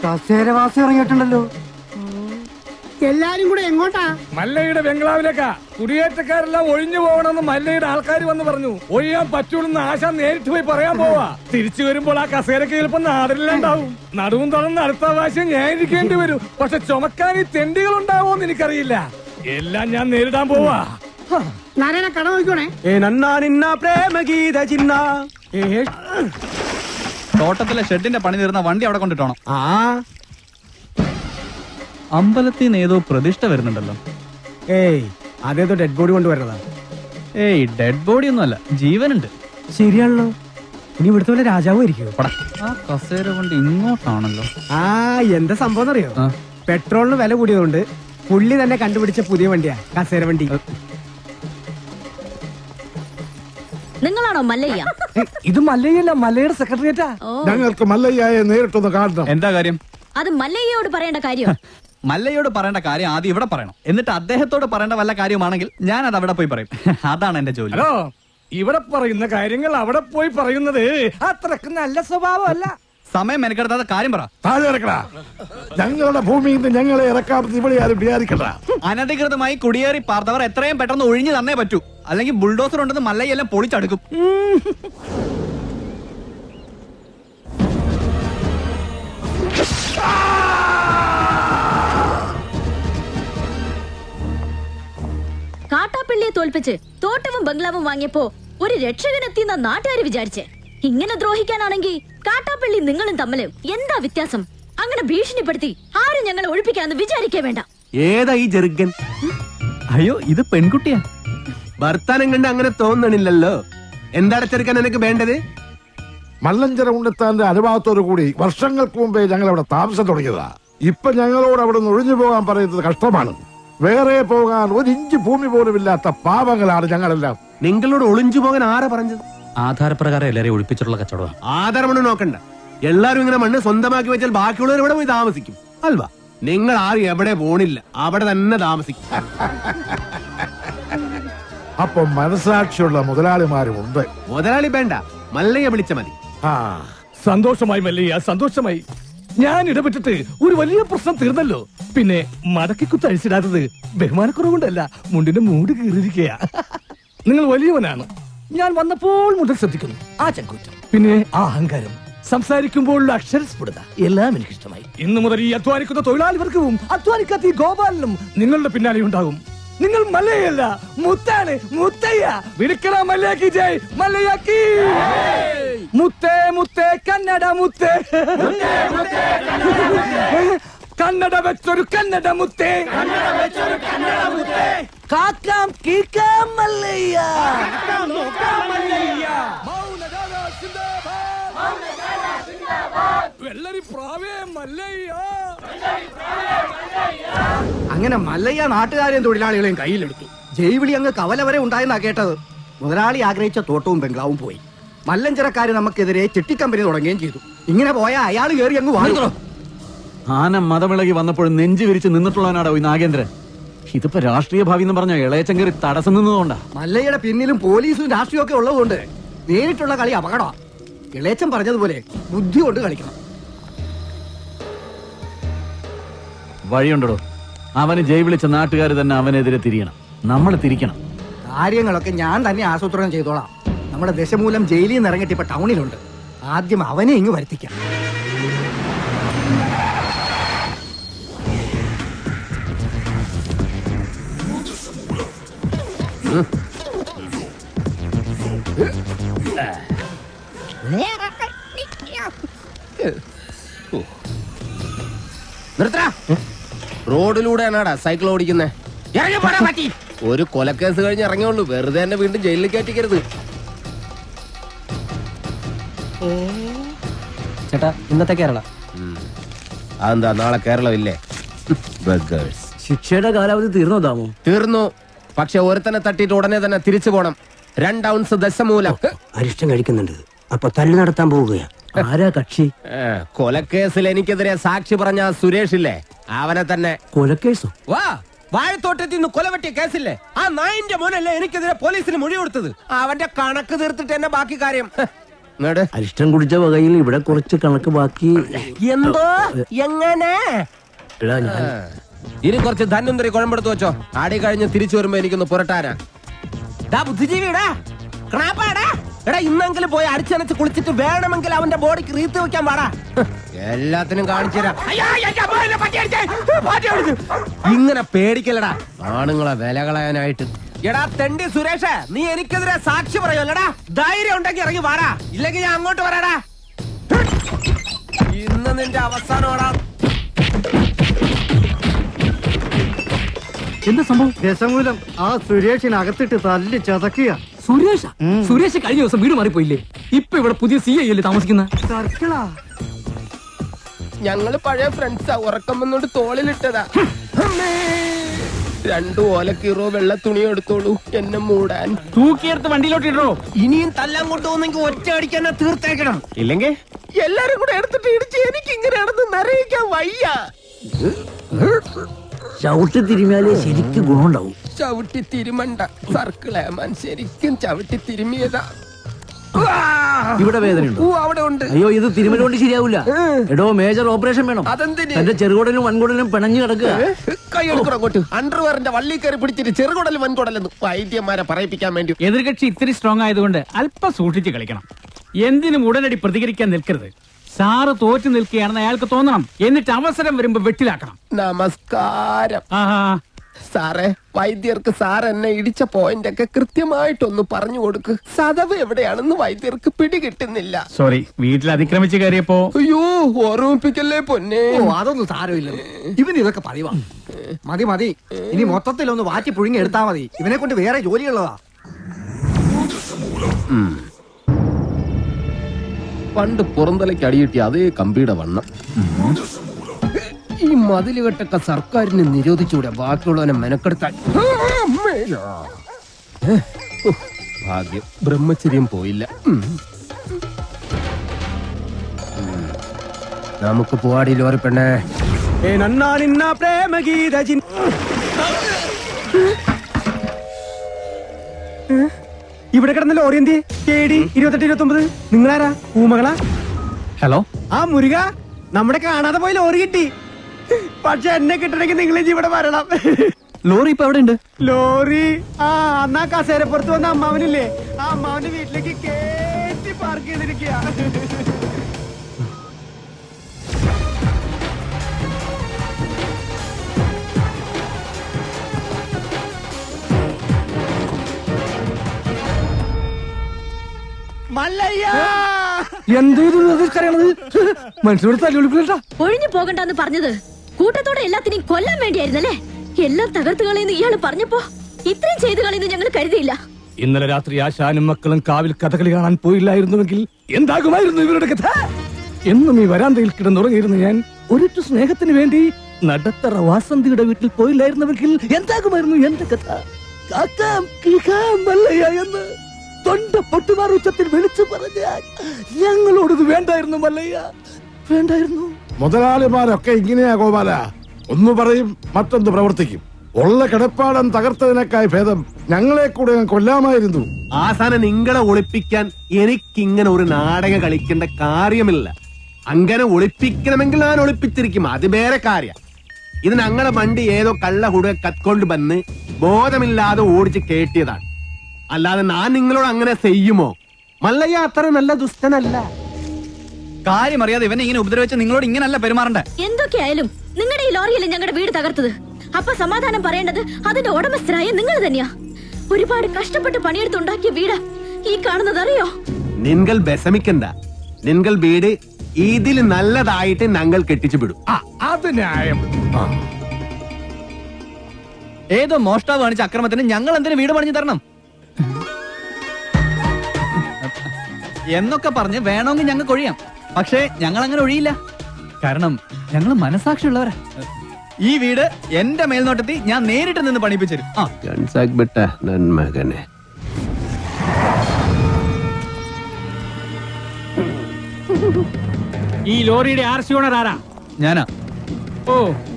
കസേരവാസി ഇറങ്ങിയിട്ടുണ്ടല്ലോ. എല്ലാരും കൂടെ എങ്ങോട്ടാ? മല്ലയുടെ ബംഗ്ലാവിലേക്കാ. കുടിയേറ്റക്കാരെല്ലാം ഒഴിഞ്ഞു പോകണമെന്ന് മല്ലയുടെ ആൾക്കാർ വന്ന് പറഞ്ഞു. ഒഴിയാൻ പറ്റൂലെന്ന് ആശ നേരിട്ട് പോയി പറയാൻ പോവാ. തിരിച്ചു വരുമ്പോൾ ആ കസേരക്ക് ചിലപ്പോ നാടിലുണ്ടാവും. നടുവും തുറന്ന് അടുത്ത പ്രാവശ്യം ഞാൻ ഇരിക്കേണ്ടി വരും. പക്ഷെ ചുമക്കാൻ ഈ തെണ്ടികൾ ഉണ്ടാവോന്ന് എനിക്കറിയില്ല. എല്ലാം ഞാൻ നേരിടാൻ പോവാ. നാരായണ കട നോക്കണേ. തോട്ടത്തിലെ ഷെഡിന്റെ പണി തീർന്ന വണ്ടി അവിടെ കൊണ്ടിട്ടോണം. അമ്പലത്തിൽ നിന്ന് ഏതോ പ്രതിഷ്ഠ വരുന്നുണ്ടല്ലോ. അതേതോ ഡെഡ് ബോഡി കൊണ്ടുവരണതാ. ഡെഡ് ബോഡി ഒന്നുമല്ല, ജീവനുണ്ട്. ശരിയാണല്ലോ. ഇനി ഇവിടുത്തെ വല്ല രാജാവും ആയിരിക്കും. ആ കസേര കൊണ്ട് ഇങ്ങോട്ടാണല്ലോ. എന്താ സംഭവം അറിയോ? പെട്രോളിന് വില കൂടിയതുകൊണ്ട് പുള്ളി തന്നെ കണ്ടുപിടിച്ച പുതിയ വണ്ടിയാ കസേര വണ്ടി. നിങ്ങളാണോ മല്ലയ്യ? ഇത് മല്ലയ്യല്ല, മല്ലയുടെ സെക്രട്ടറിയേറ്റാ. ഞങ്ങൾക്ക് മല്ലയ്യയെ നേരിട്ടൊന്ന് കാണണം. എന്താ കാര്യം? അത് മല്ലയ്യയോട് പറയേണ്ട കാര്യം. മല്ലയോട് പറയേണ്ട കാര്യം ആദ്യം ഇവിടെ പറയണം. എന്നിട്ട് അദ്ദേഹത്തോട് പറയേണ്ട വല്ല കാര്യമാണെങ്കിൽ ഞാൻ അത് അവിടെ പോയി പറയും. അതാണ് എന്റെ ജോലി. ഹലോ, ഇവിടെ പറയുന്ന കാര്യങ്ങൾ അവിടെ പോയി പറയുന്നത് അത്രക്ക് നല്ല സ്വഭാവമല്ല. സമയം മെനക്കെടുത്താത്ത കാര്യം പറ. താഴെ ഇറക്കടാ. ഞങ്ങളുടെ ഭൂമിയിൽ നിന്ന് ഞങ്ങളെ ഇറക്കാമെന്ന് ഇവിടെ ആരും വിചാരിക്കണ്ട. അനധികൃതമായി കുടിയേറി പാർത്തവർ എത്രയും പെട്ടെന്ന് ഒഴിഞ്ഞു തന്നേ പറ്റൂ. അല്ലെങ്കിൽ ബുൾഡോസർ ഉണ്ടെന്ന് മല്ലയെല്ലാം പൊളിച്ചടുക്കും. കാട്ടാപ്പള്ളിയെ തോൽപ്പിച്ച് തോട്ടവും ബംഗ്ലാവും വാങ്ങിയപ്പോ ഒരു രക്ഷകനെത്തിയെന്ന നാട്ടുകാര് വിചാരിച്ചേ. ഇങ്ങനെ ദ്രോഹിക്കാനാണെങ്കിൽ കാട്ടാപ്പള്ളി നിങ്ങളും തമ്മില് എന്താ വ്യത്യാസം? അങ്ങനെ ഭീഷണിപ്പെടുത്തി ആരും ഞങ്ങളെ ഒഴിപ്പിക്കാന്ന് വിചാരിക്കേ വേണ്ട. ഏതാ ഈ ജെറുഗൻ? അയ്യോ, ഇത് പെൺകുട്ടിയാ. ഭർത്താനം കണ്ട് അങ്ങനെ തോന്നണില്ലല്ലോ. എന്താണ് ചെറുക്കാൻ എനിക്ക് വേണ്ടത്? മല്ലഞ്ചര ഉണ്ണിത്താന്റെ അനുഭവത്തോടു കൂടി വർഷങ്ങൾക്ക് മുമ്പേ ഞങ്ങൾ അവിടെ താമസം തുടങ്ങിയതാ. ഇപ്പൊ ഞങ്ങളോട് അവിടെ നിന്ന് ഒഴിഞ്ഞു പോകാൻ പറയുന്നത് കഷ്ടമാണ്. വേറെ പോകാൻ ഒരു ഇഞ്ച് ഭൂമി പോലും ഇല്ലാത്ത പാവങ്ങളാണ് ഞങ്ങളെല്ലാം. നിങ്ങളോട് ഒളിഞ്ചു പോകാൻ ആരാ പറഞ്ഞത്? ആധാരപ്രകാരം എല്ലാരെയും ഒഴിപ്പിച്ചിട്ടുള്ള കച്ചവടം. ആധാരമണ്ണ് നോക്കണ്ട. എല്ലാരും ഇങ്ങനെ മണ്ണ് സ്വന്തമാക്കി വെച്ചാൽ ബാക്കിയുള്ളവർ ഇവിടെ പോയി താമസിക്കും അൽവാ. നിങ്ങൾ ആരും എവിടെ പോണില്ല, അവിടെ തന്നെ താമസിക്കും. അപ്പൊ മനസാക്ഷിയുള്ള മുതലാളിമാരും ഉണ്ട്. മുതലാളി വേണ്ട, മല്ലയെ വിളിച്ച മതി. സന്തോഷമായി മല്ലയ്യ, സന്തോഷമായി. ഞാൻ ഇടപെട്ടിട്ട് ഒരു വലിയ പ്രശ്നം തീർന്നല്ലോ. പിന്നെ മടക്കിക്കുത്ത് അഴിച്ചിടാത്തത് ബഹുമാനക്കുറവുകൊണ്ടല്ല, മുണ്ടിന്റെ മൂട് കീറിയിരിക്കുക. നിങ്ങൾ വലിയവനാണ്. ഞാൻ വന്നപ്പോൾ മുതൽ ശ്രദ്ധിക്കുന്നു ആ ചങ്കൂറ്റം, പിന്നെ ആ അഹങ്കാരം, സംസാരിക്കുമ്പോഴുള്ള അക്ഷരസ്ഫുടത എല്ലാം എനിക്കിഷ്ടമായി. ഇന്നു മുതൽ ഈ അധ്വാനിക്കുന്ന തൊഴിലാളി വർഗവും അധ്വാനിക്കാത്ത ഈ ഗോപാലനും നിങ്ങളുടെ പിന്നാലെ ഉണ്ടാകും. നിങ്ങൾ മല്ലയല്ല, മുത്താണ്, മുത്തയ്യ. വിളിക്കണ മല്ലയാക്കി ജയ്, മല്ലയാക്കി. മുത്തേ മുത്തേ കന്നഡ മുത്തേ, കന്നഡ വെച്ചൊരു കന്നഡ മുത്തേ, കാക്കാം കീക്കാം മല്ലയ്യ. വെള്ളരി പ്രാവേ മല്ലയ്യ. അങ്ങനെ മല്ലയ്യ നാട്ടുകാരെയും തൊഴിലാളികളെയും കയ്യിലെടുത്തു. ജൈവിളി അങ്ങ് കവല വരെ ഉണ്ടായെന്നാ കേട്ടത്. മുതലാളി ആഗ്രഹിച്ച തോട്ടവും ബംഗ്ലാവും പോയി. മല്ലഞ്ചരക്കാര് നമുക്കെതിരെ ചിട്ടിക്കമ്പനി തുടങ്ങുകയും ചെയ്തു. ഇങ്ങനെ പോയാൽ അയാൾ കയറി അങ്ങ് വാങ്ങുന്നു. ആന മതമിളകി വന്നപ്പോഴും നെഞ്ചു വിരിച്ച് നിന്നിട്ടുള്ളവനാടോ ഈ നാഗേന്ദ്രൻ. ഇതിപ്പോ രാഷ്ട്രീയ ഭാവി എന്ന് പറഞ്ഞ ഇളയച്ചൻ കയറി തടസ്സം നിന്നതുകൊണ്ടാ. മല്ലയ്യയുടെ പിന്നിലും പോലീസും രാഷ്ട്രീയം ഒക്കെ ഉള്ളതുകൊണ്ട് നേരിട്ടുള്ള കളി അപകടമാണ്. ഇളയച്ചൻ പറഞ്ഞതുപോലെ ബുദ്ധി കൊണ്ട് കളിക്കണം. വഴിയുണ്ടോ? അവന് ജയ് വിളിച്ച നാട്ടുകാർ തന്നെ അവനെതിരെ തിരിയണം, നമ്മൾ തിരിക്കണം. കാര്യങ്ങളൊക്കെ ഞാൻ തന്നെ ആസൂത്രണം ചെയ്തോളാം. നമ്മുടെ ദശമൂലം ജയിലിൽ നിന്ന് ഇറങ്ങിയിട്ട് ഇപ്പൊ ടൗണിലുണ്ട്. ആദ്യം അവനെ ഇങ്ങ് വരുത്തിക്കാം. റോഡിലൂടെയാണാടാ സൈക്കിൾ ഓടിക്കുന്നേ? ഒരു കൊലക്കേസ് കഴിഞ്ഞ് ഇറങ്ങിയുള്ളൂ, വെറുതെ എന്നെ വീണ്ടും ജയിലിൽ കയറ്റിക്കരുത്. ചേട്ടാ, ഇന്നത്തെ കേരള അതെന്താ നാളെ കേരളം ഇല്ലേ? ശിക്ഷയുടെ കാലാവധി തീർന്നോ താമോ? തീർന്നു. പക്ഷെ ഒരുത്തനെ തട്ടിയിട്ട് ഉടനെ തന്നെ തിരിച്ചു പോണം. 2 ഔൺസ് ദശമൂലം. അരിഷ്ടം കഴിക്കുന്നുണ്ട്. അപ്പൊ തല്ലു നടത്താൻ പോവുകയാ. ആരാ കക്ഷി? കൊലക്കേസിൽ എനിക്കെതിരെ സാക്ഷി പറഞ്ഞ സുരേഷ് ഇല്ലേ, അവനെ തന്നെ. കൊലക്കേസോ? വാ, വാഴത്തോട്ടത്തിൽ നിന്ന് കൊലവെട്ടിയ കേസില്ലേ, ആ നായിന്റെ മോനല്ലേ എനിക്കെതിരെ പോലീസിന് മൊഴി കൊടുത്തത്. അവന്റെ കണക്ക് തീർത്തിട്ട് എന്നെ ബാക്കി കാര്യം. അരിഷ്ടം കുടിച്ച വകയിൽ ഇവിടെ കുറച്ച് കണക്ക് ബാക്കി. എന്തോ എങ്ങനെ ഇനി കുറച്ച് ധന്വന്തരി കുഴമ്പെടുത്ത് വെച്ചോ. ആടി കഴിഞ്ഞ് തിരിച്ചു വരുമ്പോ എനിക്കൊന്ന് പുരട്ടാനാ. ബുദ്ധിജീവിടാ എടാ ഇന്നെങ്കിലും പോയി അടിച്ചനച്ച് കുളിച്ചിട്ട് വേണമെങ്കിൽ അവന്റെ ബോഡിക്ക് റീത്ത് വെക്കാൻ പാടാ. എല്ലാത്തിനും കാണിച്ചു തരാം. ഇങ്ങനെ പേടിക്കലടാ ആണുങ്ങളെ വില കളയാനായിട്ട്. എടാ തെണ്ടി സുരേഷ്, നീ എനിക്കെതിരെ സാക്ഷി പറയുമല്ലടാ. ധൈര്യം ഉണ്ടെങ്കിൽ ഇറങ്ങി വാടാ, ഇല്ലെങ്കിൽ ഞാൻ അങ്ങോട്ട് വരാടാ. ഇന്ന് നിന്റെ അവസാനമാടാ. എന്താ സംഭവം? രസമൂലം ആ സുരേഷിനകത്തിട്ട് തല്ലി ചതക്കുക. സുരേഷ് കഴിഞ്ഞ ദിവസം വീട് മാറിപ്പോയില്ലേ? ഇപ്പൊ ഇവിടെ പുതിയ CI അല്ലേ താമസിക്കുന്ന? സർക്കിളാ. ഞങ്ങള് പഴയ ഫ്രണ്ട്സാ. ഉറക്കം വന്നോണ്ട് തോളിലിട്ടതാ. 2 ഓലക്കീറോ വെള്ള തുണി എടുത്തോളൂ എന്നെ മൂടാൻ. തൂക്കിയെടുത്ത് വണ്ടിയിലോട്ട് ഇടോ. ഇനിയും തല്ലാൻ കൊണ്ടുപോകുന്നെങ്കിൽ ഒറ്റ അടിക്കാൻ തീർത്തേക്കണം. ഇല്ലെങ്കിൽ എല്ലാരും കൂടെ എടുത്തിട്ട് ഇടിച്ച് എനിക്ക് ഇങ്ങനെയാണെന്ന് നിറയിക്കാൻ വയ്യ. ചവിട്ടി തിരുമിയാലേ ശരിക്കും ഗുണമുണ്ടാവും. ചവിട്ടി തിരുമണ്ട സർക്കിളേമാൻ, ശരിക്കും ചവിട്ടി തിരുമിയതാ. ഇവിടെ വേദനയുണ്ടോ? അവിടെ ഉണ്ട്. അയ്യോ, ഇത് തിരുമല കൊണ്ട് ശരിയാവൂല. എടോ, മേജർ ഓപ്പറേഷൻ വേണം. അതെന്തിന്? എന്റെ ചെറുകുടലും വൻകുടലും പിണഞ്ഞു കിടക്കുക. കൈ എടുക്കണം അങ്ങോട്ട്. അണ്ടർവെയറിന്റെ വള്ളി കയറി പിടിച്ചിട്ട് ചെറുകുടലും വൻകുടലെന്ന് വൈദ്യന്മാരെ പറയിപ്പിക്കാൻ വേണ്ടി. എതിർകക്ഷി ഇത്തിരി സ്ട്രോങ് ആയതുകൊണ്ട് അല്പം സൂക്ഷിച്ച് കളിക്കണം. എന്തിനും ഉടനടി പ്രതികരിക്കാൻ നിൽക്കരുത്. സാറ് തോറ്റു നിൽക്കുകയാണെന്ന് അയാൾക്ക് തോന്നണം. എന്നിട്ട് അവസരം വരുമ്പോ വെട്ടിലാക്കണം. നമസ്കാരം സാറേ. വൈദ്യർക്ക് സാർ എന്നെ ഇടിച്ച പോയിന്റ് ഒക്കെ കൃത്യമായിട്ടൊന്ന് പറഞ്ഞു കൊടുക്ക്. സദവ് എവിടെയാണെന്ന് വൈദ്യർക്ക് പിടികിട്ടുന്നില്ല. സോറി, വീട്ടിൽ അതിക്രമിച്ച് കയറിയപ്പോ. അയ്യോ, ഓർമ്മിപ്പിക്കല്ലേ പൊന്നെ. അതൊന്നും സാരമില്ല. ഇവന് ഇതൊക്കെ പറയുവാ. മതി മതി, ഇനി മൊത്തത്തിലൊന്ന് വാറ്റി പുഴുങ്ങി എടുത്താ മതി. ഇവനെ കൊണ്ട് വേറെ ജോലിയുള്ളതാ. പണ്ട് പുറന്തലയ്ക്ക് അടിയിട്ടി അതേ കമ്പിയുടെ വണ്ണം. ഈ മതിലുകെട്ടൊക്കെ സർക്കാരിന് നിരോധിച്ചുകൂടെ? ബാക്കിയുള്ളവനെ മെനക്കെടുത്താൻ. ഭാഗ്യം, ബ്രഹ്മചര്യം പോയില്ല. നമുക്ക് പോവാടി ലോറി പെണ്ണേ. ഇവിടെ കിടന്ന ലോറി എന്തി? KD 2829. നിങ്ങളാരാ? ഊമകളാ? ഹലോ, ആ മുരുക, നമ്മുടെ കാണാതെ പോയി ലോറി കിട്ടി. പക്ഷെ എന്നെ കിട്ടണമെങ്കിൽ നിങ്ങൾ ഇവിടെ വരണം. ലോറി ഇപ്പൊ എവിടെ ഉണ്ട്? ലോറി അന്നാ കസേരപ്പുറത്ത് വന്ന അമ്മാവനില്ലേ, ആ അമ്മാവന്റെ വീട്ടിലേക്ക് കേട്ടി പാർക്ക് ചെയ്തിരിക്കുക. മനസ്സിലൂടെ തല്ലുവിളിക്കലട്ടാ. ഒഴിഞ്ഞു പോകണ്ടെന്ന് പറഞ്ഞത് കൂട്ടത്തോടെ എല്ലാത്തിനെയും കൊല്ലാൻ വേണ്ടിയായിരുന്നല്ലേ? എല്ലാം തകർത്തു കളയുന്നു ഇയാള് പറഞ്ഞപ്പോ ഇത്രയും ചെയ്തു കളയുന്നു ഞങ്ങൾ കരുതിയില്ല. ഇന്നലെ രാത്രി ആശാനും മക്കളും കാവിൽ കഥകളി കാണാൻ പോയില്ലായിരുന്നുവെങ്കിൽ എന്താകുമായിരുന്നു ഇവരുടെ കഥ? എന്നും ഈ വരാന്തയിൽ കിടന്നുറങ്ങിയിരുന്നു ഞാൻ. ഒരിറ്റു സ്നേഹത്തിന് വേണ്ടി നടത്തറ വാസന്തിയുടെ വീട്ടിൽ പോയില്ലായിരുന്നുവെങ്കിൽ എന്താകുമായിരുന്നു എന്റെ കഥ? കാക്കാം കിളിക്കാം മല്ലയ്യ എന്ന് തൊണ്ട പൊട്ടുമാർ ഉച്ചത്തിൽ വിളിച്ചു പറഞ്ഞാൽ ഞങ്ങളോടത് വേണ്ടായിരുന്നു മല്ലയ്യ, വേണ്ടായിരുന്നു. മുതലാളിമാരൊക്കെ ഇങ്ങനെയാ ഗോപാല. ഒന്ന് പറയും, മറ്റൊന്ന് പ്രവർത്തിക്കും. ഉള്ള കിടപ്പാടം തകർത്തതിനേക്കായി ഭേദം ഞങ്ങളെ കൂടെ കൊല്ലാമായിരുന്നു. ആസാനം നിങ്ങളെ ഒളിപ്പിക്കാൻ എനിക്കിങ്ങനെ ഒരു നാടകം കളിക്കേണ്ട കാര്യമില്ല. അങ്ങനെ ഒളിപ്പിക്കണമെങ്കിൽ ഞാൻ ഒളിപ്പിച്ചിരിക്കും, അത് വേറെ കാര്യം. ഇത് ഞങ്ങളെ വണ്ടി ഏതോ കള്ള ഹുട കത്കൊണ്ട് വന്ന് ബോധമില്ലാതെ ഓടിച്ച് കേട്ടിയതാണ്. അല്ലാതെ ഞാൻ നിങ്ങളോട് അങ്ങനെ ചെയ്യുമോ? മല്ലയ്യ അത്ര നല്ല ദുഷ്ടനല്ല. കാര്യം അറിയാതെ ഇവനെ ഇങ്ങനെ ഉപദ്രവിച്ച് നിങ്ങളോട് ഇങ്ങനല്ല പെരുമാറണ്ടേ. എന്തൊക്കെയായാലും നിങ്ങളുടെ ഈ ലോറിയല്ലേ ഞങ്ങളുടെ വീട് തകർത്തത്. അപ്പൊ സമാധാനം പറയേണ്ടത് അതിന്റെ ഉടമസ്ഥരായ നിങ്ങൾ തന്നെയാ. ഒരുപാട് കഷ്ടപ്പെട്ട് പണിയെടുത്തുണ്ടാക്കിയ വീട് ഈ കാണുന്നത് അറിയോ? നിങ്ങൾ വിഷമിക്കണ്ട. നിങ്ങൾ വീട് ഇതിൽ നല്ലതായിട്ട് ഞങ്ങൾ കെട്ടിച്ചു വിടും. അത് ന്യായം. ഏതോ മോഷ്ടാവ് കാണിച്ച അക്രമത്തിന് ഞങ്ങൾ എന്തിനു വീട് പണിഞ്ഞു തരണം എന്നൊക്കെ പറഞ്ഞ് വേണമെങ്കിൽ ഞങ്ങൾക്ക് ഒഴിയാം. പക്ഷേ ഞങ്ങൾ അങ്ങനെ ഒഴിയില്ല. കാരണം ഞങ്ങൾ മനസാക്ഷിയുള്ളവരാ. ഈ വീട് എന്റെ മേൽനോട്ടത്തിൽ ഞാൻ നേരിട്ട് നിന്ന് പണിപ്പിച്ചു തരും. മകനെ ഈ ലോറിയുടെ RC ഓണർ ആരാ? ഞാനാ. ഓ,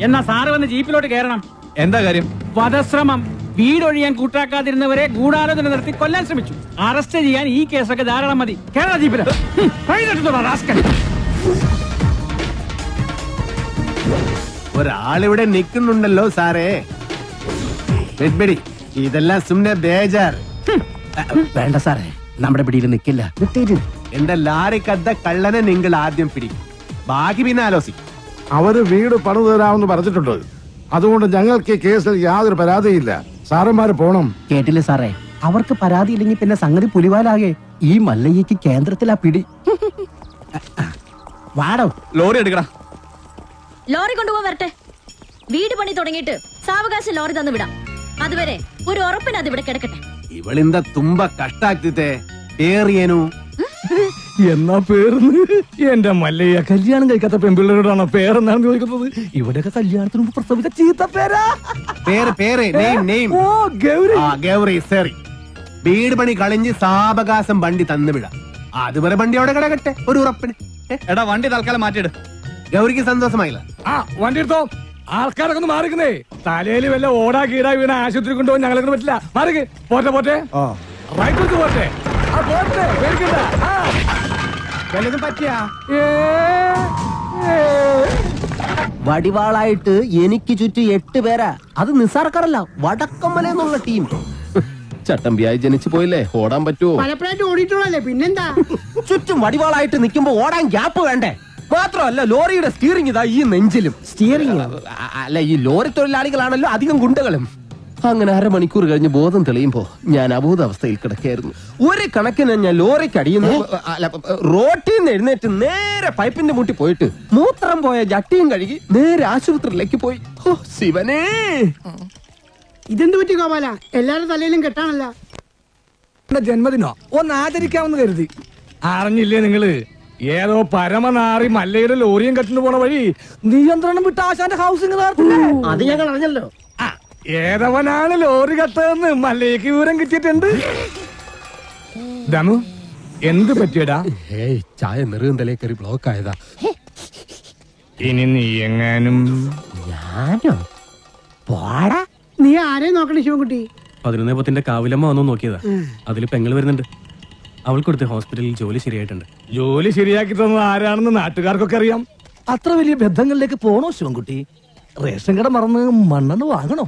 എന്നാ സാറ് വന്ന് ജീപ്പിലോട്ട് കയറണം. എന്താ കാര്യം? വധശ്രമം. വീടൊഴിയാൻ കൂട്ടാക്കാതിരുന്നവരെ ഗൂഢാലോചന നടത്തി കൊല്ലാൻ ശ്രമിച്ചു. അറസ്റ്റ് ചെയ്യാൻ ഈ കേസൊക്കെ ധാരാളം മതി. കേരള ജീപ്പില് ഒരാളിവിടെ നിൽക്കുന്നുണ്ടല്ലോ സാറേ. വെഡ്ബെടി, ഇതെല്ലാം സുമ്നെ ബേജാർ. വേണ്ട സാറേ, നമ്മുടെ പിടിയിൽ നിൽക്കില്ല. എന്റെ ലാറിക്കദ്ദ കള്ളനെ നിങ്ങൾ ആദ്യം പിടിക്കും, ബാക്കി പിന്നെ ആലോചിക്കും. അവര് വീട് പണിതു തരാമെന്ന് പറഞ്ഞിട്ടുണ്ട്. അതുകൊണ്ട് ഞങ്ങൾക്ക് ഈ കേസിൽ യാതൊരു പരാതിയില്ല. സാറന്മാര് പോണം. കേട്ടില്ലേ സാറേ, അവർക്ക് പരാതിയില്ലെങ്കിൽ പിന്നെ സംഗതി പുലിവാലാകെ. ഈ മല്ലയ്യക്ക് കേന്ദ്രത്തിലാ പിടി. വാടോ, ലോറി എടുക്കടാ. ലോറി കൊണ്ടുപോകാൻ വരട്ടെ. വീട് പണി തുടങ്ങിയിട്ട് സാവകാശം ലോറി തന്നു വിടാം. അതുവരെ ഒരു ഉറപ്പിന് അത് ഇവിടെ കിടക്കട്ടെ. ഇവളിന്ത തുമ്പ കഷ്ടാക്കിത്തെ പേറിയനു. എന്നാ പേർന്ന് എന്റെ മല്ലയ്യ കല്യാണം കഴിക്കാത്ത പെൺപിള്ളേരോടാണോ പേരെന്നാണ് ചോദിക്കുന്നത്? ഇവിടെയൊക്കെ കല്യാണത്തിന് മുമ്പ് പ്രസവിച്ച ചീത്ത പേരാ. പേര് നെയിം. ഓ, ഗൗരി. ഗൗരി സറി. വീട് പണി കളിഞ്ഞ് സാവകാശം വണ്ടി തന്നു വിടാം. അതുവരെ വണ്ടി അവിടെ കിടക്കട്ടെ ഒരു ഉറപ്പിന്. എടാ വണ്ടി തൽക്കാലം മാറ്റിയിട്. ഗൗരിക്ക് സന്തോഷമായില്ല. ആ വണ്ടി എടുത്തോ. ആൾക്കാരൊക്കെ ഒന്ന് മാറിക്കുന്നേ. തലയിൽ വല്ല ഓടാ കീടാ വീണ ആശുപത്രി കൊണ്ടുപോകാൻ ഞങ്ങളെ കൊണ്ട് പറ്റില്ല. മാറിക്ക്. പോട്ടെ റൈറ്റ് എടുത്ത് പോട്ടെ. പേടിക്കണ്ട. വല്ലതും പറ്റിയാ? വടിവാളായിട്ട് എനിക്ക് ചുറ്റും 8 പേരാ. അത് നിസ്സാർക്കാരല്ല, വടക്കമ്മല എന്നുള്ള ടീം. ചട്ടമ്പിയായി ജനിച്ചു പോയില്ലേ, ഓടാൻ പറ്റുമോ? പലപ്പോഴായിട്ട് ഓടിയിട്ടുള്ളല്ലേ, പിന്നെന്താ? ചുറ്റും വടിവാളായിട്ട് നിൽക്കുമ്പോ ഓടാൻ ഗ്യാപ്പ് വേണ്ടേ? മാത്രമല്ല ലോറിയുടെ സ്റ്റിയറിംഗ് ഇതാ ഈ നെഞ്ചിലും. സ്റ്റിയറിംഗ് അല്ല, ഈ ലോറി തൊഴിലാളികളാണല്ലോ അധികം ഗുണ്ടകളും. അങ്ങനെ അരമണിക്കൂർ കഴിഞ്ഞ് ബോധം തെളിയുമ്പോ ഞാൻ അബോധാവസ്ഥയിൽ കിടക്കായിരുന്നു. ഒരു കണക്കിന് ഞാൻ ലോറിക്ക് അടിയുന്നു, റോട്ടിൽ നിന്ന് എഴുന്നേറ്റ് നേരെ പൈപ്പിന്റെ മുട്ടി പോയിട്ട് മൂത്രം പോയ ജട്ടിയും കഴുകി നേരെ ആശുപത്രിയിലേക്ക് പോയി. ഓ ശിവനേ, ഇതെന്ത് പറ്റി ഗോപാല? എല്ലാരും തലയിലും കെട്ടാണല്ല. ജന്മദിനോ ഒന്ന് ആചരിക്കാമെന്ന് കരുതി. അറിഞ്ഞില്ലേ നിങ്ങള്? ഏതോ പരമനാറി മല്ലയുടെ ലോറിയും കെട്ടിന് പോണ വഴി നിയന്ത്രണം വിട്ട ആശാന്റെ ഹൗസിംഗ് അത് ഞങ്ങൾ അറിഞ്ഞല്ലോ. ഏതവനാണ് ലോറി കത്തതെന്ന് മല്ലയ്ക്ക് വിവരം കിട്ടിയിട്ടുണ്ട്. ദമു, എന്ത് പറ്റിയടാ? ചായ നെറുകന്തലേ കയറി ബ്ലോക്ക് ആയതാ. ഇനി നീ എങ്ങാനും. ഞാനോ? പോടാ. നീ ആരെയും നോക്കണേ ശിവൻകുട്ടി? 11 കാവിലമ്മ വന്നു നോക്കിയതാ. അതിൽ പെങ്ങൾ വരുന്നുണ്ട്. അവൾക്കൊടുത്ത് ഹോസ്പിറ്റലിൽ ജോലി ശരിയായിട്ടുണ്ട്. ജോലി ശരിയാക്കി തന്നത് ആരാണെന്ന് നാട്ടുകാർക്കൊക്കെ അറിയാം. അത്ര വലിയ ബന്ധങ്ങളിലേക്ക് പോണോ ശിവൻകുട്ടി? റേഷൻ കട മറന്ന് മണ്ണെണ്ണ വാങ്ങണോ?